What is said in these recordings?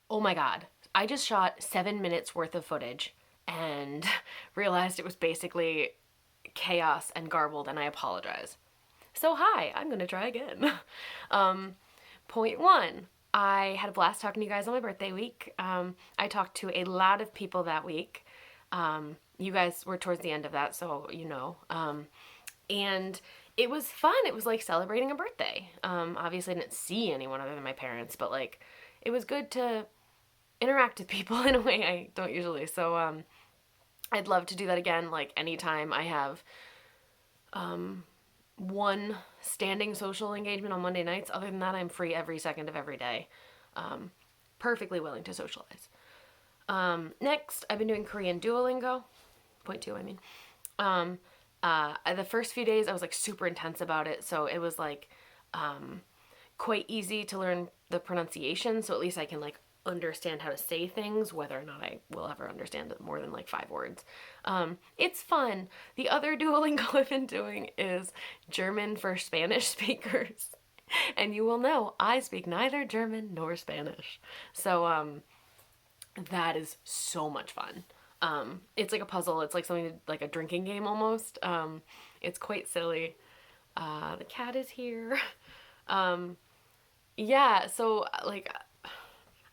Oh my God. I just shot 7 minutes worth of footage and realized it was basically chaos and garbled, and I apologize. So, hi, I'm going to try again. um, Point one, I had a blast talking to you guys on my birthday week. I talked to a lot of people that week. You guys were towards the end of that, so you know. And it was fun. It was like celebrating a birthday. Obviously, I didn't see anyone other than my parents, but like it was good to interact with people in a way I don't usually. So I'd love to do that again. Like anytime I have one standing social engagement on Monday nights. Other than that, I'm free every second of every day. Perfectly willing to socialize. Next, I've been doing Korean Duolingo. Point two, I mean. The first few days, I was like super intense about it, so it was like quite easy to learn the pronunciation. So at least I can like understand how to say things, whether or not I will ever understand more than like 5 words. It's fun. The other Duolingo I've been doing is German for Spanish speakers. And you will know I speak neither German nor Spanish. So that is so much fun. It's like a puzzle. It's like something like a drinking game almost. It's quite silly. The cat is here. Yeah, so like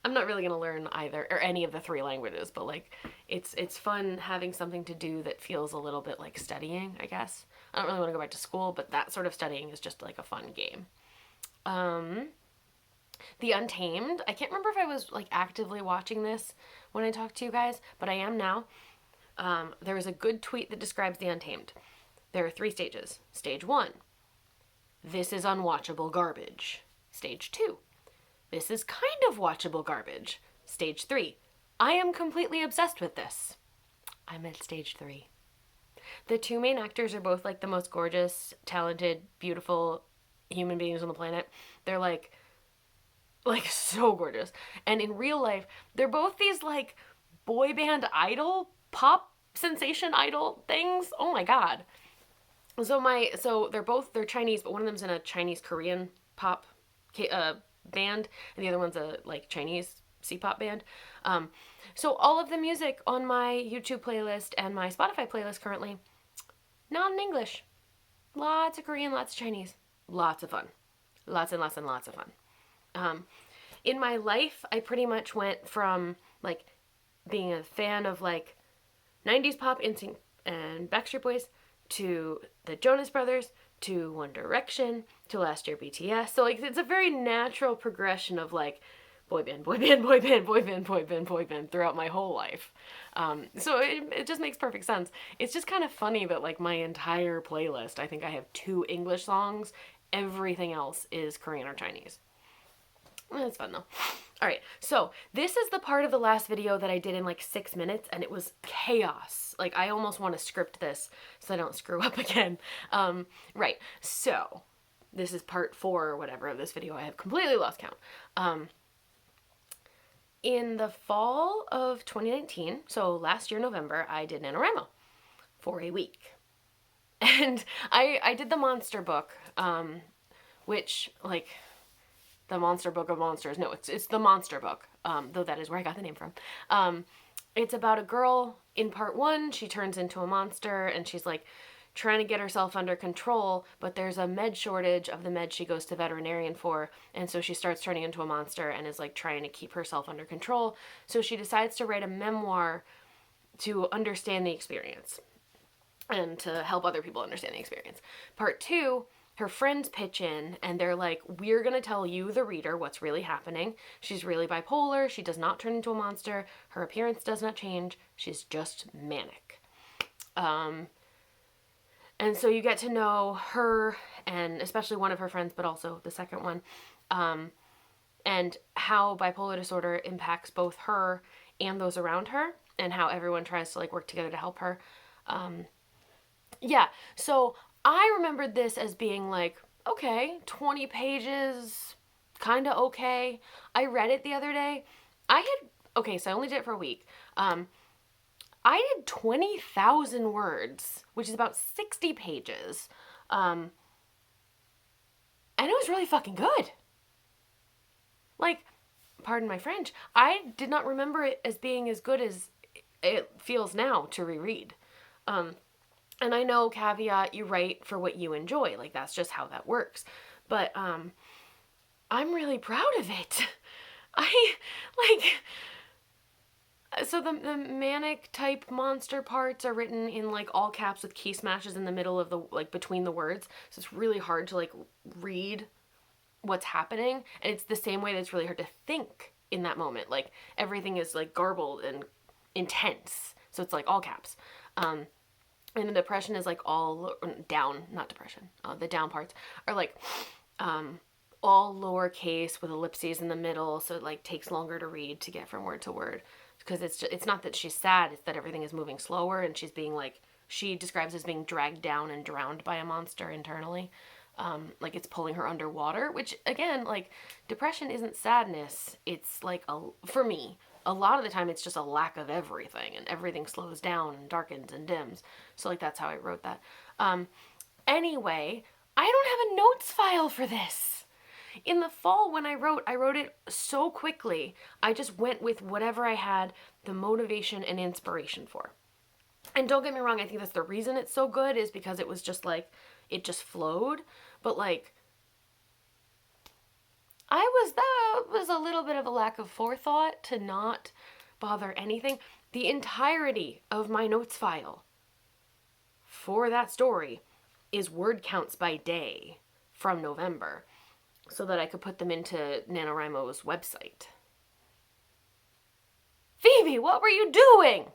I'm not really gonna learn either or any of the three languages, but like it's fun having something to do that feels a little bit like studying, I guess. I don't really want to go back to school, but that sort of studying is just like a fun game. Um, the Untamed. I can't remember if I was like actively watching this when I talked to you guys, but I am now. There was a good tweet that describes The Untamed. There are 3 stages. Stage 1. This is unwatchable garbage. Stage 2. This is kind of watchable garbage. Stage 3. I am completely obsessed with this. I'm at stage 3. The two main actors are both like the most gorgeous, talented, beautiful human beings on the planet. They're like so gorgeous. And in real life, they're both these like boy band idol, pop sensation idol things. Oh my god. So they're Chinese, but one of them's in a Chinese Korean pop band, and the other one's a like Chinese C-pop band. So all of the music on my YouTube playlist and my Spotify playlist currently, not in English. Lots of Korean, lots of Chinese. Lots of fun. Lots and lots and lots of fun. Um, in my life, I pretty much went from like being a fan of like 90s pop, NSYNC and Backstreet Boys to the Jonas Brothers to One Direction to last year BTS. So like it's a very natural progression of like boy band, boy band, boy band, boy band, boy band, boy band throughout my whole life. So it just makes perfect sense. It's just kind of funny that like my entire playlist, I think I have 2 English songs. Everything else is Korean or Chinese. It's fun though. All right, so this is the part of the last video that I did in like 6 minutes, and it was chaos. Like I almost want to script this so I don't screw up again. Right, so this is part 4 or whatever of this video. I have completely lost count. In the fall of 2019, so last year November, I did NaNoWriMo for a week. And I did the monster book, which like the monster book of monsters. No, it's the monster book, though that is where I got the name from. It's about a girl in part 1. She turns into a monster and she's like trying to get herself under control, but there's a med shortage of the med she goes to veterinarian for, and so she starts turning into a monster and is like trying to keep herself under control. So she decides to write a memoir to understand the experience and to help other people understand the experience. Part 2, her friends pitch in and they're like, we're going to tell you, the reader, what's really happening. She's really bipolar. She does not turn into a monster. Her appearance does not change. She's just manic. And so you get to know her and especially one of her friends, but also the second one, and how bipolar disorder impacts both her and those around her, and how everyone tries to like work together to help her. Yeah, so I remembered this as being like, okay, 20 pages, kind of okay. I read it the other day. Okay, so I only did it for a week. I did 20,000 words, which is about 60 pages. And it was really fucking good. Like, pardon my French, I did not remember it as being as good as it feels now to reread. And I know, caveat, you write for what you enjoy. Like, that's just how that works. But I'm really proud of it. I, like, so the manic type monster parts are written in, like, all caps with key smashes in the middle of the, like, between the words. So it's really hard to, like, read what's happening. And it's the same way that it's really hard to think in that moment. Like, everything is, like, garbled and intense. So it's, like, all caps. And the depression is, like, all down, not depression. The down parts are, like, all lowercase with ellipses in the middle, so it, like, takes longer to read to get from word to word. Because it's not that she's sad, it's that everything is moving slower and she's being, like, she describes as being dragged down and drowned by a monster internally. Like, it's pulling her underwater, which, again, like, depression isn't sadness. It's, like, for me, a lot of the time it's just a lack of everything, and everything slows down and darkens and dims. So, like, that's how I wrote that. Anyway, I don't have a notes file for this. In the fall, when I wrote it so quickly. I just went with whatever I had the motivation and inspiration for. And don't get me wrong, I think that's the reason it's so good, is because it was just, like, it just flowed. But, like, that was a little bit of a lack of forethought to not bother anything. The entirety of my notes file for that story is word counts by day from November, so that I could put them into NaNoWriMo's website. Phoebe, what were you doing?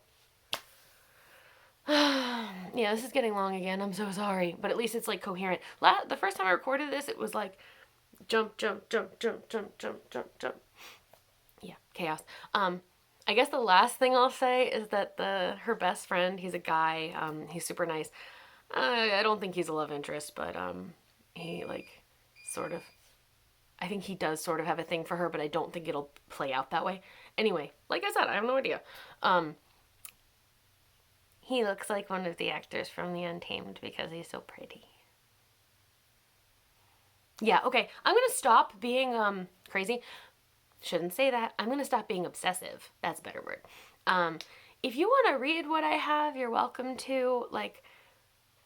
Yeah, this is getting long again. I'm so sorry. But at least it's, like, coherent. The first time I recorded this, it was like jump, jump, jump, jump, jump, jump, jump, jump. Yeah, chaos. I guess the last thing I'll say is that her best friend, he's a guy, he's super nice. I don't think he's a love interest, but he, like, sort of, I think he does sort of have a thing for her, but I don't think it'll play out that way. Anyway, like I said, I have no idea. He looks like one of the actors from The Untamed because he's so pretty. Yeah, okay. I'm gonna stop being crazy. Shouldn't say that. I'm gonna stop being obsessive. That's a better word. If you want to read what I have, you're welcome to. Like,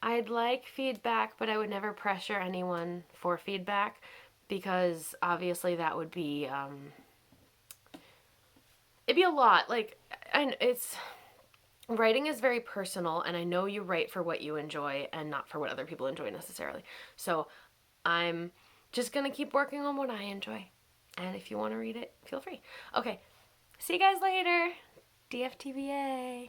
I'd like feedback, but I would never pressure anyone for feedback, because obviously that would be it'd be a lot. Like, and writing is very personal, and I know you write for what you enjoy and not for what other people enjoy necessarily. So I'm just gonna keep working on what I enjoy. And if you want to read it, feel free. Okay, see you guys later. DFTBA.